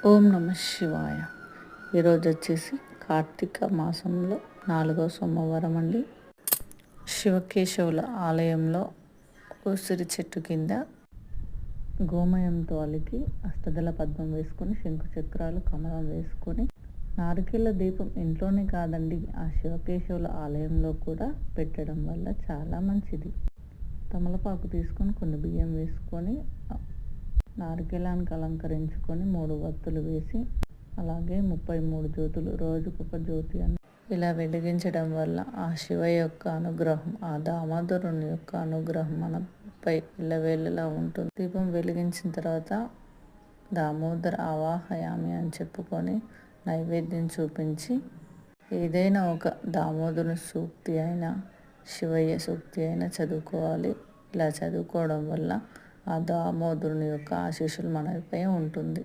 ఓం నమ శివాయ. ఈరోజు వచ్చేసి కార్తీక మాసంలో 4వ సోమవారం అండి. శివకేశవుల ఆలయంలో ఉసిరి చెట్టు కింద గోమయంతో అలికి అష్టదళ పద్మం వేసుకొని శంకు చక్రాలు కమలం వేసుకొని నారికేళ్ళ దీపం ఇంట్లోనే కాదండి, ఆ శివకేశవుల ఆలయంలో కూడా పెట్టడం వల్ల చాలా మంచిది. తమలపాకు తీసుకొని కొన్ని బియ్యం వేసుకొని నారికేళానికి అలంకరించుకొని 3 వత్తులు వేసి అలాగే 33 జ్యోతులు, రోజుకొక జ్యోతి అని ఇలా వెలిగించడం వల్ల ఆ శివ యొక్క అనుగ్రహం, ఆ దామోదరుని యొక్క అనుగ్రహం మనపై ఇళ్ళవేళలా ఉంటుంది. దీపం వెలిగించిన తర్వాత దామోదర ఆవాహయామి అని చెప్పుకొని నైవేద్యం చూపించి ఏదైనా ఒక దామోదరుని సూక్తి అయినా శివయ్య సూక్తి అయినా చదువుకోవాలి. ఇలా చదువుకోవడం వల్ల ఆ దామోదరుని యొక్క ఆశీస్సులు మనపై ఉంటుంది.